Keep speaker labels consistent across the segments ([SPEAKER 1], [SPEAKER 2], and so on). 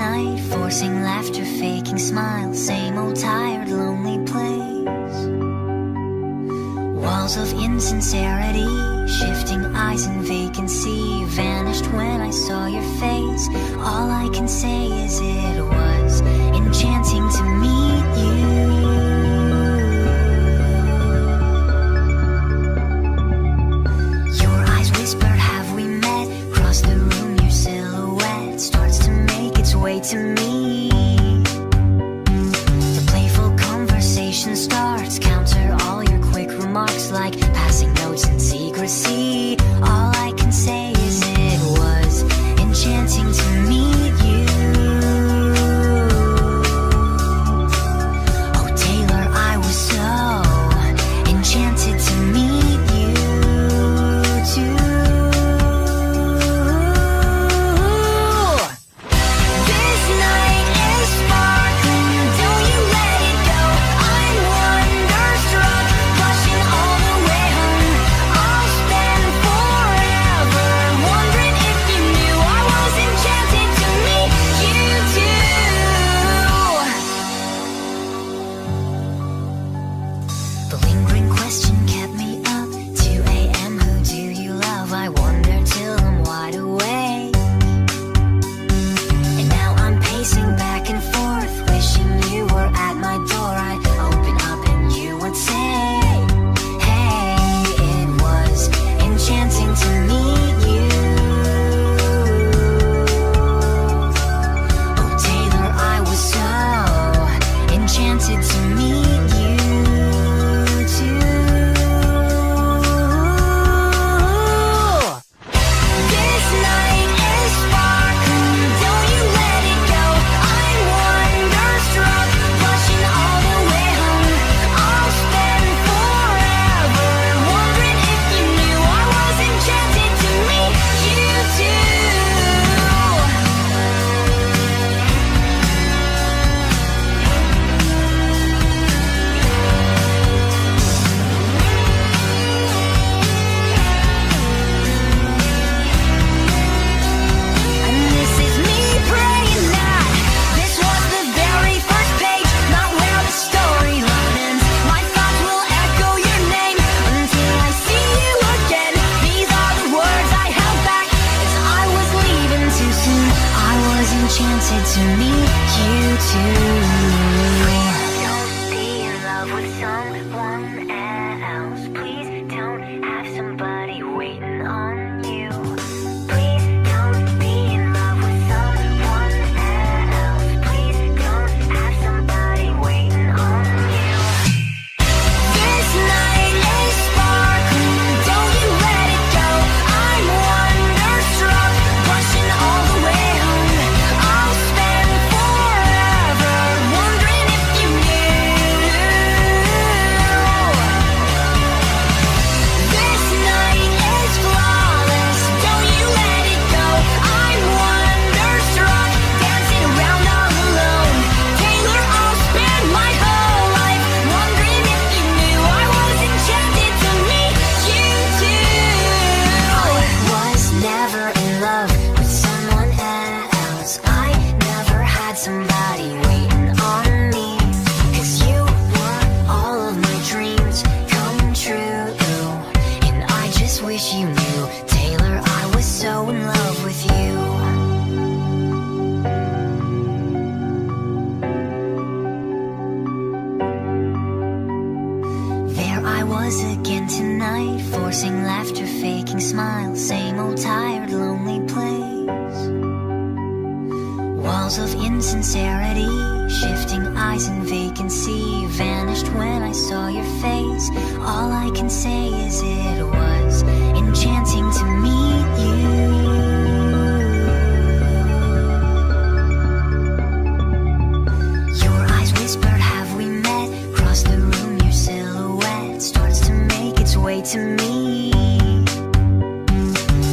[SPEAKER 1] tonight, forcing laughter, faking smiles, same old tired, lonely place. Walls of insincerity, shifting eyes in vacancy, vanished when I saw your face. All I can say is it was enchanting to meet you. Your eyes whispered, have we met? Across the room, your silhouette starts to make its way to me. The playful conversation starts, counter all your quick remarks like passing notes in secrecy. All I can say is it was enchanting to meet you. Oh Taylor, I was so enchanted to meet you too. This night is sparkling, don't you let it go. I'm wonderstruck, blushing all the way home. I'll spend forever wondering if you knew I was enchanted to meet you too. The lingering question kept me up. 2 a.m. Who do you love? I wonder till I'm wide awake. And now I'm pacing back and forth, wishing you were at my door. I'd open up and you would say, hey, it was enchanting to meet you. Oh Taylor, I was so enchanted to meet you too. This night is sparkling, don't you let it go. I'm wonderstruck, blushing all the way home. I'll spend forever wondering if you knew I was enchanted to meet you too. And this is me praying that this was the very first page, not where the storyline ends. My thoughts will echo your name until I see you again. These are the words I held back as I was leaving too soon. I was enchanted to meet you too. Don't be in love with someone else. Please don't have somebody waiting on you. Please don't be in love with someone else. Please don't have somebody waiting on you. This night is sparkling, don't you let it go. I'm wonderstruck, blushing all the way home. I'll spend forever wondering if you knew. This night is flawless, don't you let it go. I'm wonderstruck, dancing around all alone. Taylor, I'll spend my whole life wondering if you knew I was enchanted to meet you too. Was never in love with someone else. I never had somebody waiting on me. 'Cause you were all of my dreams come true. And I just wish you knew, Taylor, I was so in love with you. There I was again tonight, forcing laughter, faking smiles, same old tired, lonely place. Walls of insincerity, shifting eyes in vacancy, vanished when I saw your face. All I can say is it was enchanting to meet you. Your eyes whispered, have we met? Across the room, your silhouette starts to make its way to me.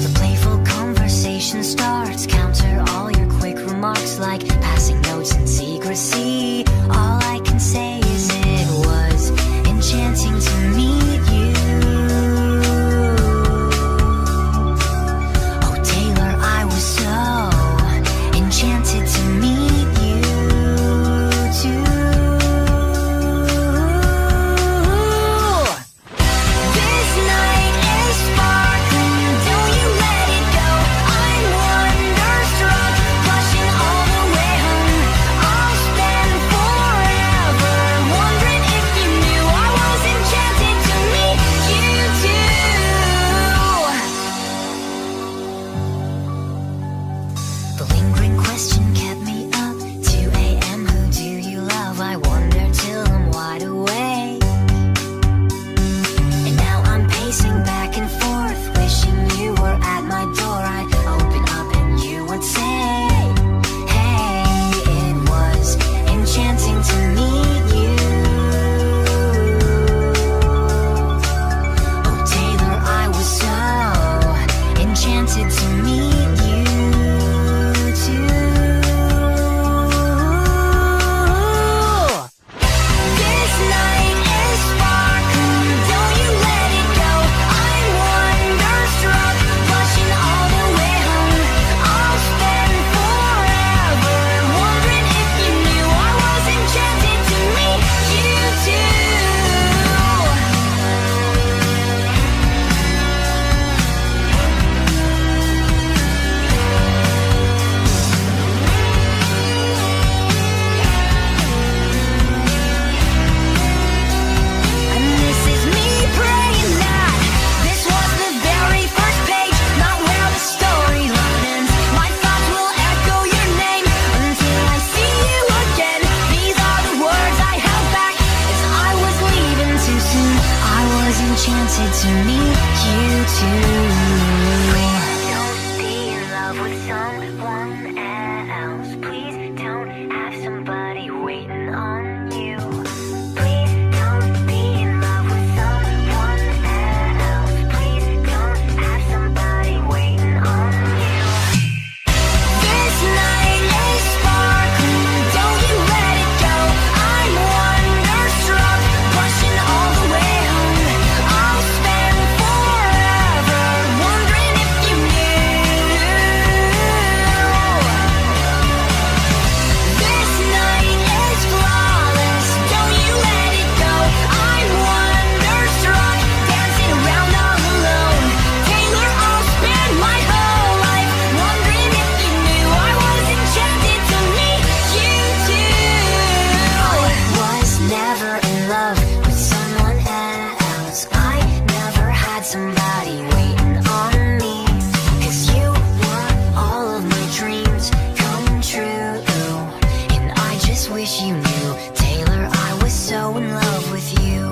[SPEAKER 1] The playful conversation starts, counter all your quick remarks like passing notes in secrecy. All I can say is it was enchanting to meet you. enchanted to meet you too. Please don't be in love with someone else. Please don't have somebody waiting on you. Please don't be in love with someone else. Please don't have somebody waiting on you. This night is sparkling, don't you let it go. I'm wonderstruck, rushing all the way home. I'll spend forever wondering if you knew. This night is flawless, don't you let it go. I'm wonderstruck, dancing around all alone. Taylor, I'll spend my whole life wondering if you knew I was enchanted to meet you too. I was never in love with someone else. I never had somebody waiting on me. 'Cause you were all of my dreams come true. And I just wish you knew, Taylor, I was so in love with you.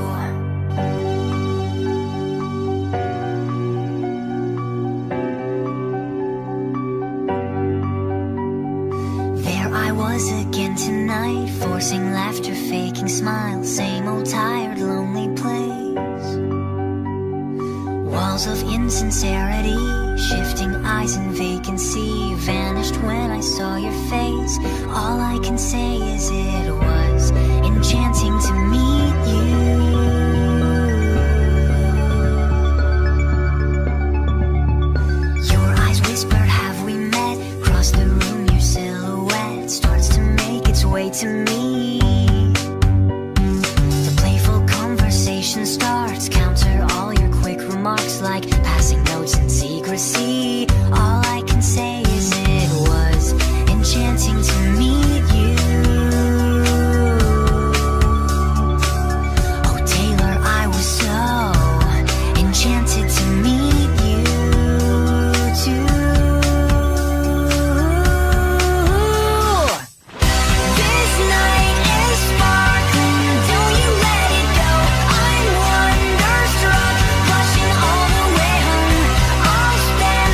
[SPEAKER 1] There I was again tonight, forcing laughter, faking smiles, same old tired, lonely place. Walls of insincerity, shifting eyes in vacancy, vanished when I saw your face. All I can say is it was enchanting to meet you. Your eyes whispered, have we met? Across the room, your silhouette starts to make its way to me. The playful conversation starts, counter all your quick remarks like passing notes in secrecy. All I can say is it was enchanting to meet you. Oh, Taylor, I was so enchanted to meet you too. This night is sparkling, don't you let it go. I'm wonderstruck, rushing all the way home. I'll spend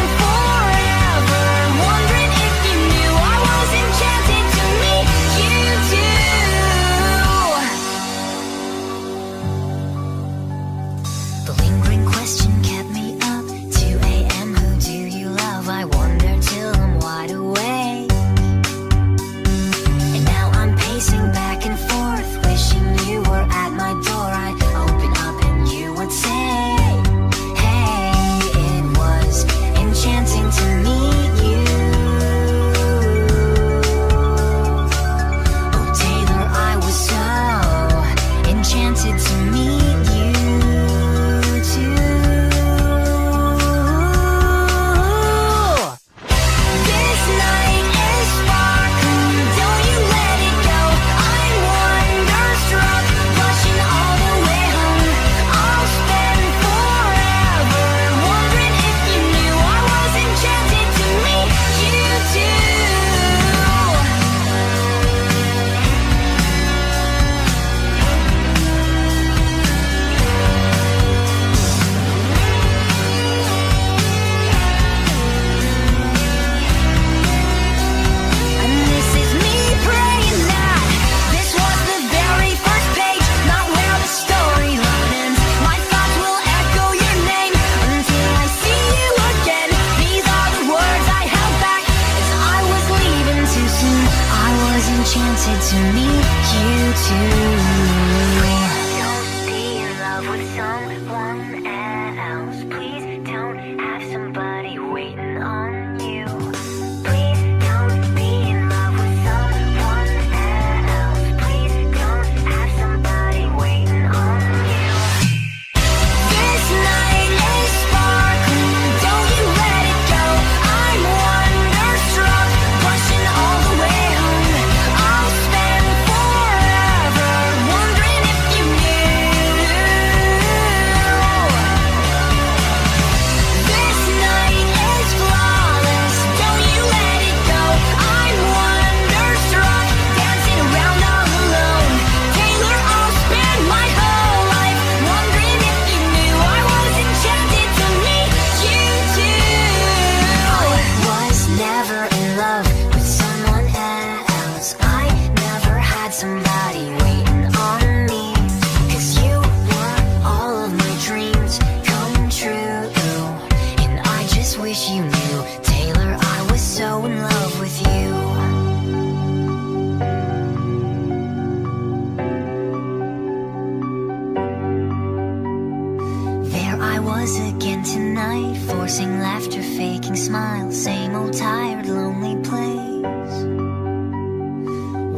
[SPEAKER 1] was again tonight, forcing laughter, faking smiles, same old tired, lonely place.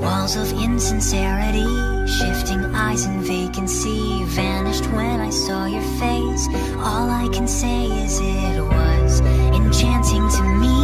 [SPEAKER 1] Walls of insincerity, shifting eyes in vacancy, vanished when I saw your face. All I can say is it was enchanting to me.